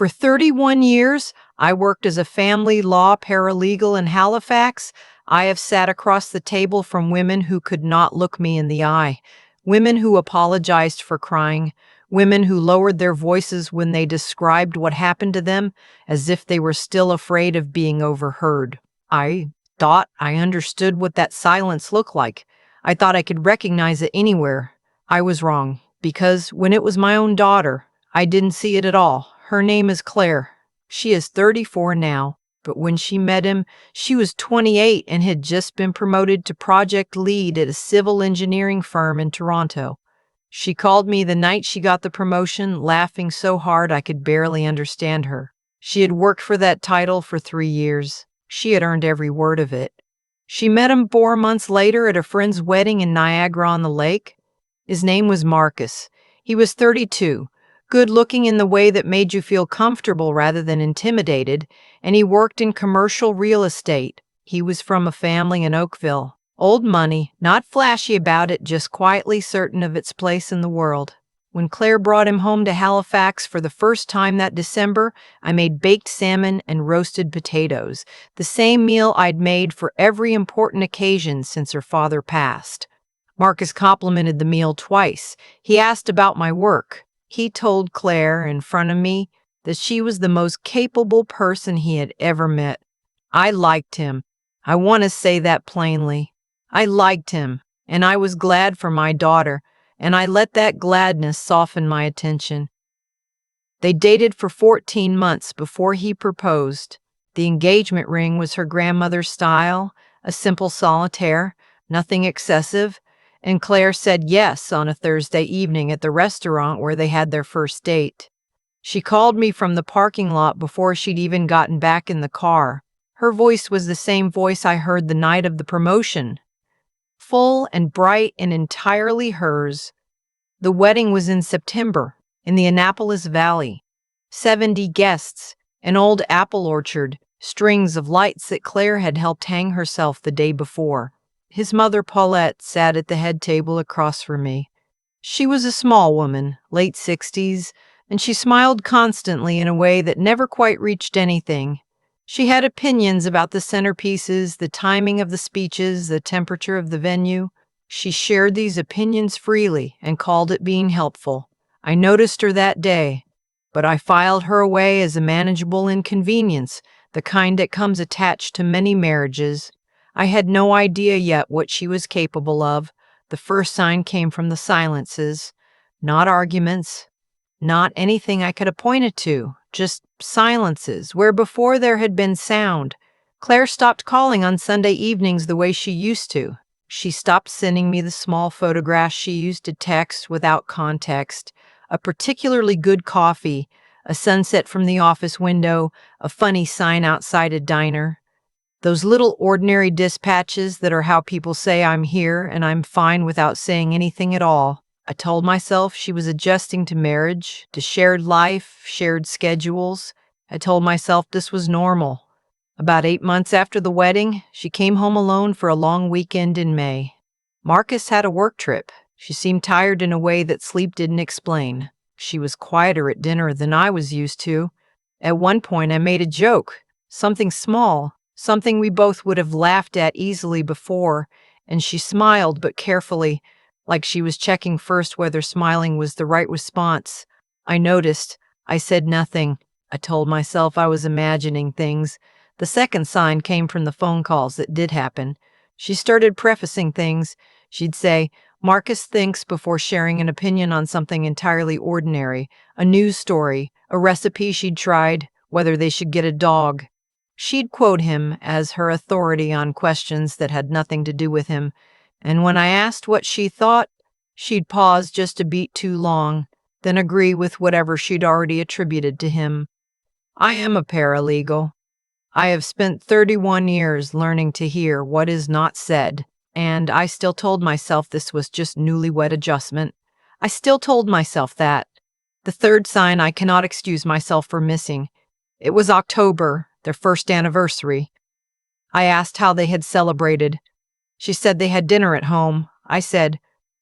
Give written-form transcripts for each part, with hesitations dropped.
For 31 years, I worked as a family law paralegal in Halifax. I have sat across the table from women who could not look me in the eye, women who apologized for crying, women who lowered their voices when they described what happened to them as if they were still afraid of being overheard. I thought I understood what that silence looked like. I thought I could recognize it anywhere. I was wrong, because when it was my own daughter, I didn't see it at all. Her name is Claire. She is 34 now, but when she met him, she was 28 and had just been promoted to project lead at a civil engineering firm in Toronto. She called me the night she got the promotion, laughing so hard I could barely understand her. She had worked for that title for 3 years. She had earned every word of it. She met him 4 months later at a friend's wedding in Niagara-on-the-Lake. His name was Marcus. He was 32, good-looking in the way that made you feel comfortable rather than intimidated, and he worked in commercial real estate. He was from a family in Oakville. Old money, not flashy about it, just quietly certain of its place in the world. When Claire brought him home to Halifax for the first time that December, I made baked salmon and roasted potatoes, the same meal I'd made for every important occasion since her father passed. Marcus complimented the meal twice. He asked about my work. He told Claire in front of me that she was the most capable person he had ever met. I liked him. I want to say that plainly. I liked him, and I was glad for my daughter, and I let that gladness soften my attention. They dated for 14 months before he proposed. The engagement ring was her grandmother's style, a simple solitaire, nothing excessive, and Claire said yes on a Thursday evening at the restaurant where they had their first date. She called me from the parking lot before she'd even gotten back in the car. Her voice was the same voice I heard the night of the promotion. Full and bright and entirely hers. The wedding was in September, in the Annapolis Valley. 70 guests, an old apple orchard, strings of lights that Claire had helped hang herself the day before. His mother, Paulette, sat at the head table across from me. She was a small woman, late 60s, and she smiled constantly in a way that never quite reached anything. She had opinions about the centerpieces, the timing of the speeches, the temperature of the venue. She shared these opinions freely and called it being helpful. I noticed her that day, but I filed her away as a manageable inconvenience, the kind that comes attached to many marriages. I had no idea yet what she was capable of. The first sign came from the silences, not arguments, not anything I could have pointed to, just silences, where before there had been sound. Claire stopped calling on Sunday evenings the way she used to. She stopped sending me the small photographs she used to text without context, a particularly good coffee, a sunset from the office window, a funny sign outside a diner. Those little ordinary dispatches that are how people say I'm here and I'm fine without saying anything at all. I told myself she was adjusting to marriage, to shared life, shared schedules. I told myself this was normal. About 8 months after the wedding, she came home alone for a long weekend in May. Marcus had a work trip. She seemed tired in a way that sleep didn't explain. She was quieter at dinner than I was used to. At one point, I made a joke, something small, something we both would have laughed at easily before, and she smiled but carefully, like she was checking first whether smiling was the right response. I noticed. I said nothing. I told myself I was imagining things. The second sign came from the phone calls that did happen. She started prefacing things. She'd say, Marcus thinks before sharing an opinion on something entirely ordinary, a news story, a recipe she'd tried, whether they should get a dog. She'd quote him as her authority on questions that had nothing to do with him, and when I asked what she thought, she'd pause just a beat too long, then agree with whatever she'd already attributed to him. I am a paralegal. I have spent 31 years learning to hear what is not said, and I still told myself this was just newlywed adjustment. I still told myself that. The third sign I cannot excuse myself for missing. It was October, their first anniversary. I asked how they had celebrated. She said they had dinner at home. I said,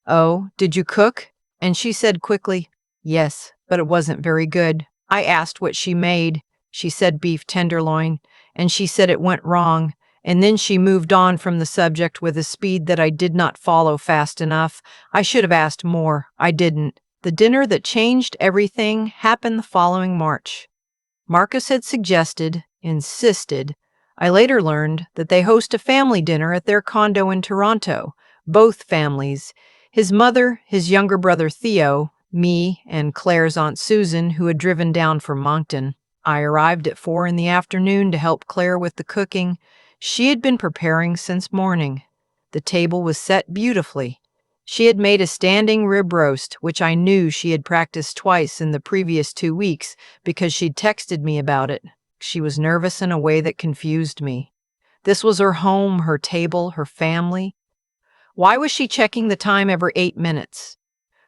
"Oh, did you cook?" And she said quickly, "Yes, but it wasn't very good." I asked what she made. She said beef tenderloin, and she said it went wrong. And then she moved on from the subject with a speed that I did not follow fast enough. I should have asked more. I didn't. The dinner that changed everything happened the following March. Marcus had insisted. I later learned that they host a family dinner at their condo in Toronto. Both families. His mother, his younger brother Theo, me, and Claire's Aunt Susan, who had driven down from Moncton. I arrived at 4 in the afternoon to help Claire with the cooking. She had been preparing since morning. The table was set beautifully. She had made a standing rib roast, which I knew she had practiced twice in the previous 2 weeks because she'd texted me about it. She was nervous in a way that confused me. This was her home, her table, her family. Why was she checking the time every 8 minutes?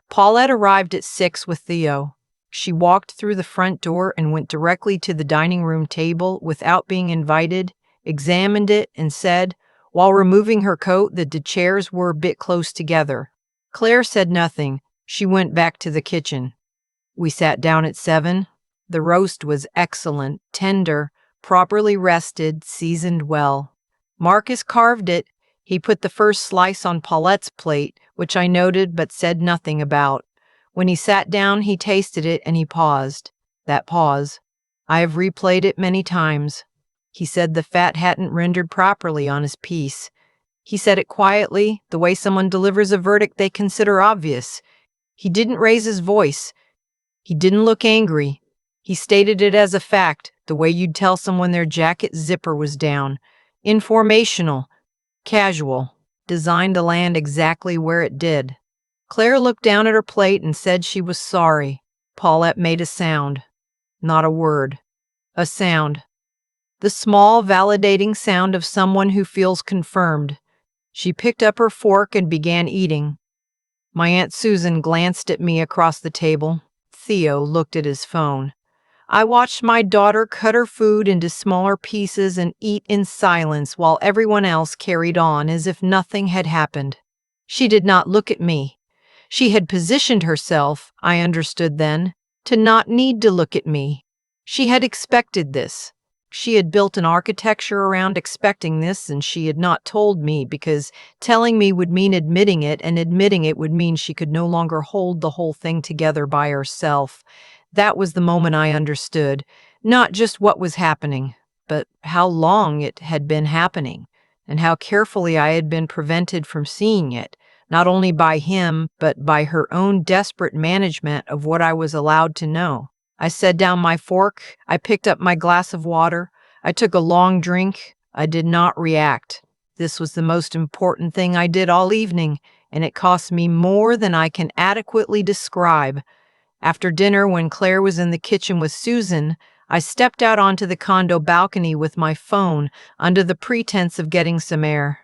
Paulette arrived at 6 with Theo. She walked through the front door and went directly to the dining room table without being invited, examined it, and said, while removing her coat, that the chairs were a bit close together. Claire said nothing. She went back to the kitchen. We sat down at 7. The roast was excellent, tender, properly rested, seasoned well. Marcus carved it. He put the first slice on Paulette's plate, which I noted but said nothing about. When he sat down, he tasted it and he paused. That pause. I have replayed it many times. He said the fat hadn't rendered properly on his piece. He said it quietly, the way someone delivers a verdict they consider obvious. He didn't raise his voice. He didn't look angry. He stated it as a fact, the way you'd tell someone their jacket zipper was down. Informational, casual, designed to land exactly where it did. Claire looked down at her plate and said she was sorry. Paulette made a sound. Not a word. A sound. The small, validating sound of someone who feels confirmed. She picked up her fork and began eating. My Aunt Susan glanced at me across the table. Theo looked at his phone. I watched my daughter cut her food into smaller pieces and eat in silence while everyone else carried on as if nothing had happened. She did not look at me. She had positioned herself, I understood then, to not need to look at me. She had expected this. She had built an architecture around expecting this, and she had not told me because telling me would mean admitting it, and admitting it would mean she could no longer hold the whole thing together by herself. That was the moment I understood, not just what was happening, but how long it had been happening, and how carefully I had been prevented from seeing it, not only by him, but by her own desperate management of what I was allowed to know. I set down my fork. I picked up my glass of water. I took a long drink. I did not react. This was the most important thing I did all evening, and it cost me more than I can adequately describe. After dinner, when Claire was in the kitchen with Susan, I stepped out onto the condo balcony with my phone under the pretense of getting some air.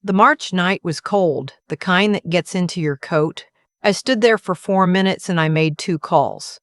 The March night was cold, the kind that gets into your coat. I stood there for 4 minutes and I made 2 calls.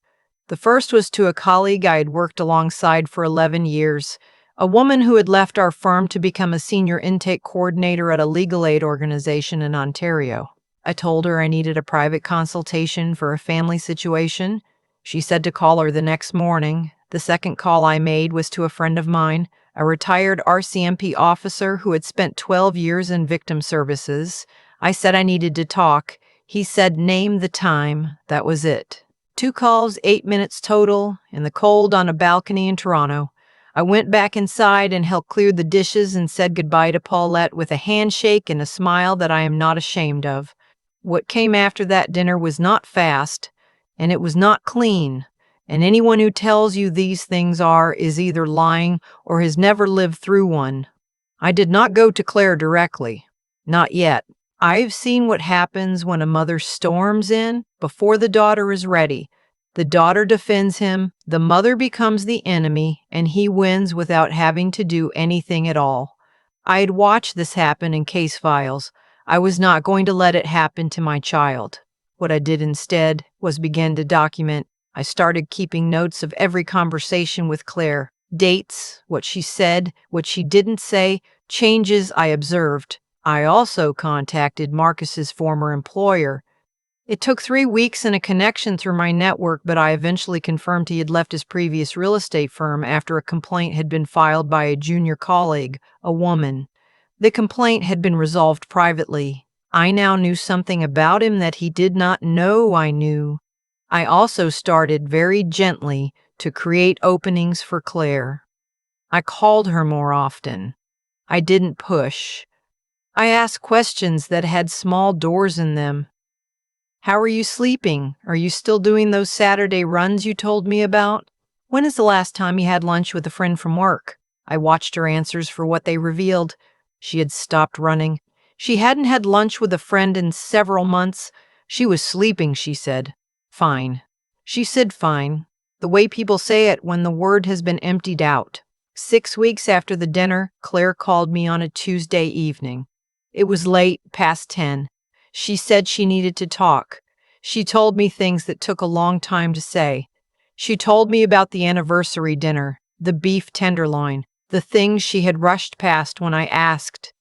The first was to a colleague I had worked alongside for 11 years, a woman who had left our firm to become a senior intake coordinator at a legal aid organization in Ontario. I told her I needed a private consultation for a family situation. She said to call her the next morning. The second call I made was to a friend of mine, a retired RCMP officer who had spent 12 years in victim services. I said I needed to talk. He said, name the time. That was it. 2 calls, 8 minutes total, in the cold on a balcony in Toronto. I went back inside and helped clear the dishes and said goodbye to Paulette with a handshake and a smile that I am not ashamed of. What came after that dinner was not fast, and it was not clean, and anyone who tells you these things is either lying or has never lived through one. I did not go to Claire directly. Not yet. I've seen what happens when a mother storms in before the daughter is ready. The daughter defends him, the mother becomes the enemy, and he wins without having to do anything at all. I had watched this happen in case files. I was not going to let it happen to my child. What I did instead was begin to document. I started keeping notes of every conversation with Claire, dates, what she said, what she didn't say, changes I observed. I also contacted Marcus's former employer. It took 3 weeks and a connection through my network, but I eventually confirmed he had left his previous real estate firm after a complaint had been filed by a junior colleague, a woman. The complaint had been resolved privately. I now knew something about him that he did not know I knew. I also started very gently to create openings for Claire. I called her more often. I didn't push. I asked questions that had small doors in them. How are you sleeping? Are you still doing those Saturday runs you told me about? When is the last time you had lunch with a friend from work? I watched her answers for what they revealed. She had stopped running. She hadn't had lunch with a friend in several months. She was sleeping, she said. Fine. She said fine, the way people say it when the word has been emptied out. 6 weeks after the dinner, Claire called me on a Tuesday evening. It was late, past 10. She said she needed to talk. She told me things that took a long time to say. She told me about the anniversary dinner, the beef tenderloin, the things she had rushed past when I asked.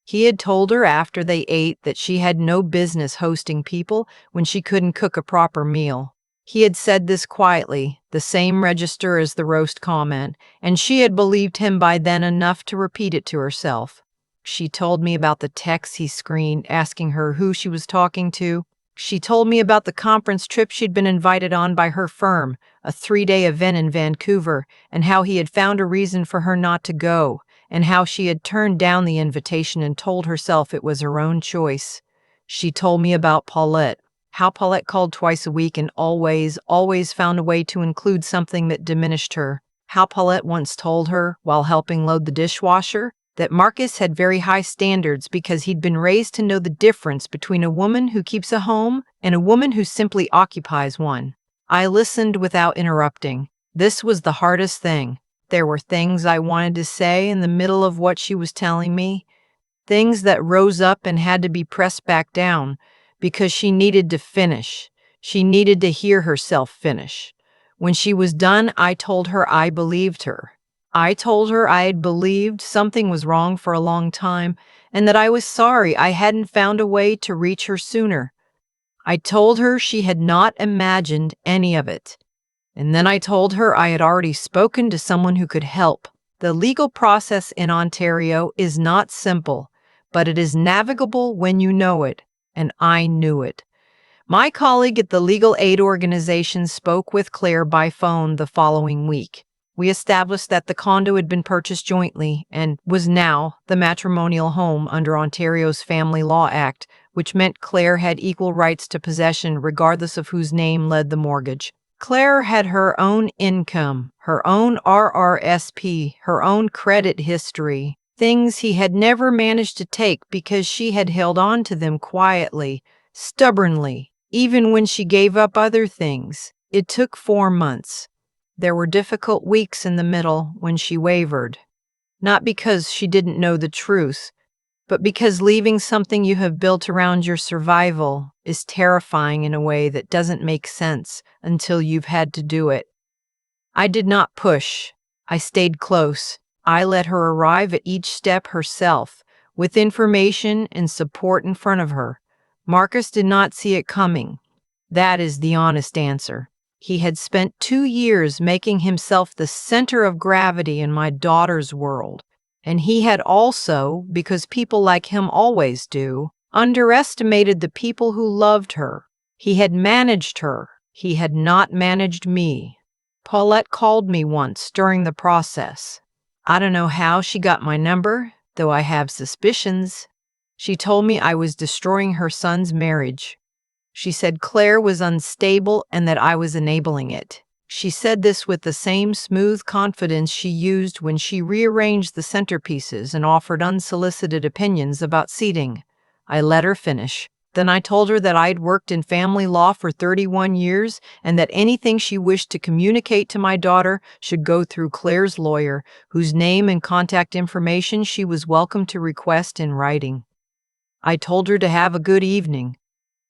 He had told her after they ate that she had no business hosting people when she couldn't cook a proper meal. He had said this quietly, the same register as the roast comment, and she had believed him by then enough to repeat it to herself. She told me about the texts he screened, asking her who she was talking to. She told me about the conference trip she'd been invited on by her firm, a 3-day event in Vancouver, and how he had found a reason for her not to go, and how she had turned down the invitation and told herself it was her own choice. She told me about Paulette, how Paulette called twice a week and always found a way to include something that diminished her. How Paulette once told her, while helping load the dishwasher, that Marcus had very high standards because he'd been raised to know the difference between a woman who keeps a home and a woman who simply occupies one. I listened without interrupting. This was the hardest thing. There were things I wanted to say in the middle of what she was telling me, things that rose up and had to be pressed back down because she needed to finish. She needed to hear herself finish. When she was done, I told her I believed her. I told her I had believed something was wrong for a long time and that I was sorry I hadn't found a way to reach her sooner. I told her she had not imagined any of it. And then I told her I had already spoken to someone who could help. The legal process in Ontario is not simple, but it is navigable when you know it, and I knew it. My colleague at the legal aid organization spoke with Claire by phone the following week. We established that the condo had been purchased jointly and was now the matrimonial home under Ontario's Family Law Act, which meant Claire had equal rights to possession regardless of whose name led the mortgage. Claire had her own income, her own RRSP, her own credit history, things he had never managed to take because she had held on to them quietly, stubbornly, even when she gave up other things. It took 4 months. There were difficult weeks in the middle when she wavered, not because she didn't know the truth, but because leaving something you have built around your survival is terrifying in a way that doesn't make sense until you've had to do it. I did not push. I stayed close. I let her arrive at each step herself, with information and support in front of her. Marcus did not see it coming. That is the honest answer. He had spent 2 years making himself the center of gravity in my daughter's world. And he had also, because people like him always do, underestimated the people who loved her. He had managed her. He had not managed me. Paulette called me once during the process. I don't know how she got my number, though I have suspicions. She told me I was destroying her son's marriage. She said Claire was unstable and that I was enabling it. She said this with the same smooth confidence she used when she rearranged the centerpieces and offered unsolicited opinions about seating. I let her finish. Then I told her that I'd worked in family law for 31 years and that anything she wished to communicate to my daughter should go through Claire's lawyer, whose name and contact information she was welcome to request in writing. I told her to have a good evening.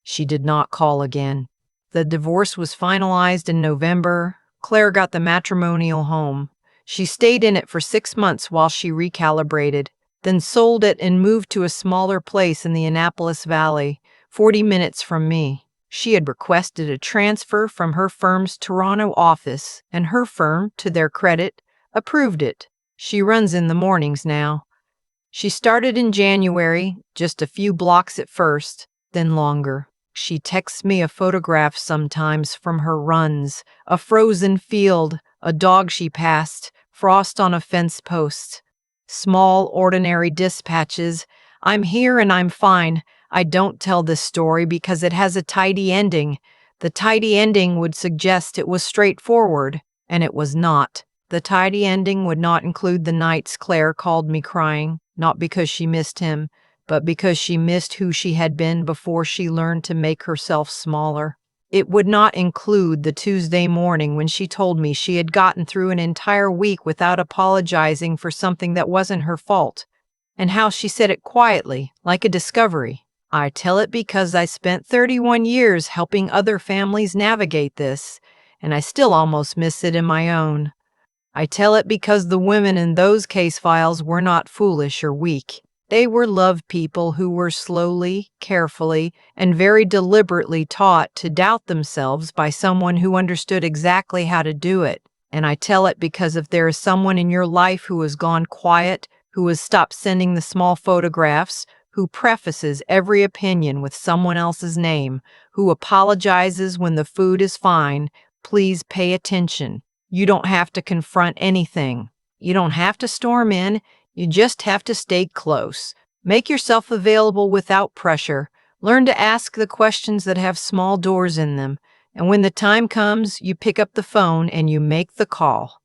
She did not call again. The divorce was finalized in November. Claire got the matrimonial home. She stayed in it for 6 months while she recalibrated, then sold it and moved to a smaller place in the Annapolis Valley, 40 minutes from me. She had requested a transfer from her firm's Toronto office, and her firm, to their credit, approved it. She runs in the mornings now. She started in January, just a few blocks at first, then longer. She texts me a photograph sometimes from her runs, a frozen field, a dog she passed, frost on a fence post. Small, ordinary dispatches. I'm here and I'm fine. I don't tell this story because it has a tidy ending. The tidy ending would suggest it was straightforward, and it was not. The tidy ending would not include the nights Claire called me crying, not because she missed him, but because she missed who she had been before she learned to make herself smaller. It would not include the Tuesday morning when she told me she had gotten through an entire week without apologizing for something that wasn't her fault, and how she said it quietly, like a discovery. I tell it because I spent 31 years helping other families navigate this, and I still almost miss it in my own. I tell it because the women in those case files were not foolish or weak. They were love people who were slowly, carefully, and very deliberately taught to doubt themselves by someone who understood exactly how to do it. And I tell it because if there is someone in your life who has gone quiet, who has stopped sending the small photographs, who prefaces every opinion with someone else's name, who apologizes when the food is fine, please pay attention. You don't have to confront anything. You don't have to storm in. You just have to stay close. Make yourself available without pressure. Learn to ask the questions that have small doors in them. And when the time comes, you pick up the phone and you make the call.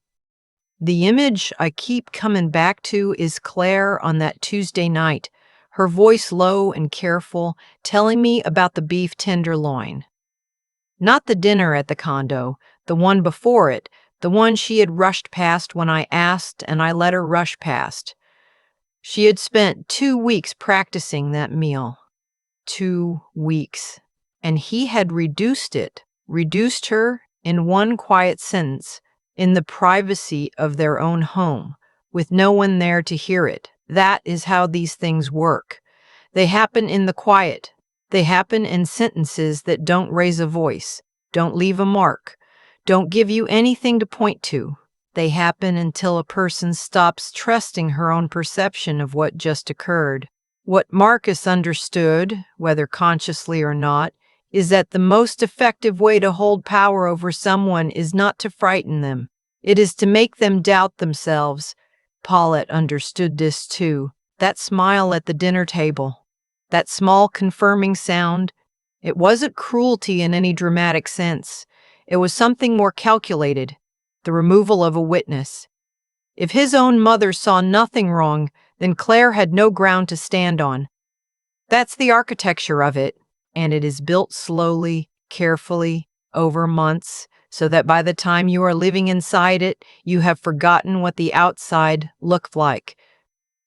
The image I keep coming back to is Claire on that Tuesday night, her voice low and careful, telling me about the beef tenderloin. Not the dinner at the condo, the one before it, the one she had rushed past when I asked and I let her rush past. She had spent 2 weeks practicing that meal. 2 weeks. And he had reduced her in one quiet sentence, in the privacy of their own home, with no one there to hear it. That is how these things work. They happen in the quiet. They happen in sentences that don't raise a voice, don't leave a mark, don't give you anything to point to. They happen until a person stops trusting her own perception of what just occurred. What Marcus understood, whether consciously or not, is that the most effective way to hold power over someone is not to frighten them. It is to make them doubt themselves. Paulette understood this too. That smile at the dinner table, that small confirming sound, it wasn't cruelty in any dramatic sense. It was something more calculated, the removal of a witness. If his own mother saw nothing wrong, then Claire had no ground to stand on. That's the architecture of it, and it is built slowly, carefully, over months, so that by the time you are living inside it, you have forgotten what the outside looked like.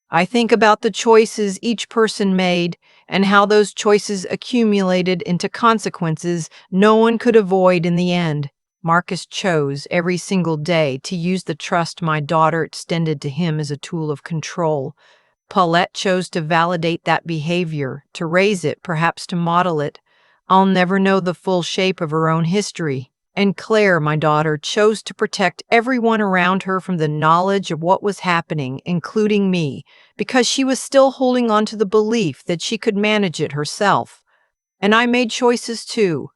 I think about the choices each person made and how those choices accumulated into consequences no one could avoid in the end. Marcus chose every single day to use the trust my daughter extended to him as a tool of control. Paulette chose to validate that behavior, to raise it, perhaps to model it. I'll never know the full shape of her own history. And Claire, my daughter, chose to protect everyone around her from the knowledge of what was happening, including me, because she was still holding on to the belief that she could manage it herself. And I made choices too.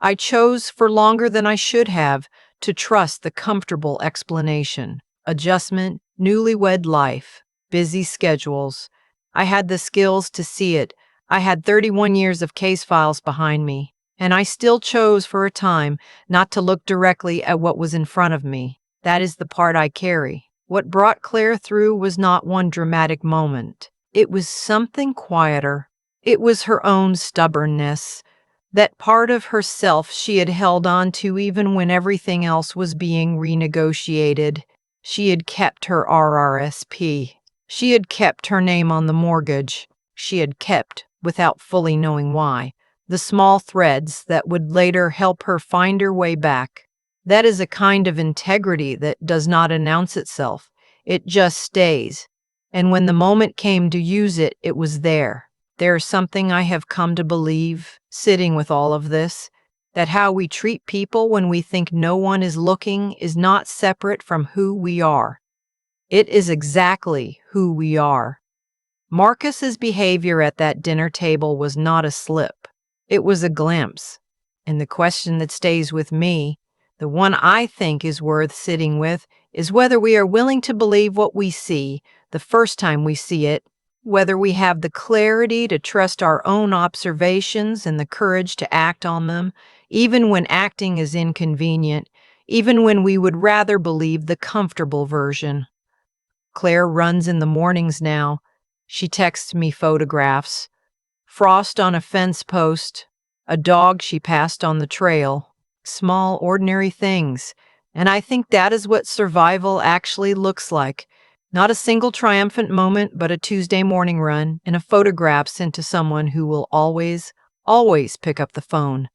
I chose, for longer than I should have, to trust the comfortable explanation. Adjustment, newlywed life, busy schedules. I had the skills to see it. I had 31 years of case files behind me. And I still chose for a time not to look directly at what was in front of me. That is the part I carry. What brought Claire through was not one dramatic moment. It was something quieter. It was her own stubbornness. That part of herself she had held on to even when everything else was being renegotiated. She had kept her RRSP. She had kept her name on the mortgage. She had kept, without fully knowing why, the small threads that would later help her find her way back. That is a kind of integrity that does not announce itself. It just stays. And when the moment came to use it, it was there. There's something I have come to believe, sitting with all of this, that how we treat people when we think no one is looking is not separate from who we are. It is exactly who we are. Marcus's behavior at that dinner table was not a slip. It was a glimpse. And the question that stays with me, the one I think is worth sitting with, is whether we are willing to believe what we see the first time we see it, whether we have the clarity to trust our own observations and the courage to act on them, even when acting is inconvenient, even when we would rather believe the comfortable version. Claire runs in the mornings now. She texts me photographs. Frost on a fence post, a dog she passed on the trail, small, ordinary things. And I think that is what survival actually looks like. Not a single triumphant moment, but a Tuesday morning run and a photograph sent to someone who will always, always pick up the phone.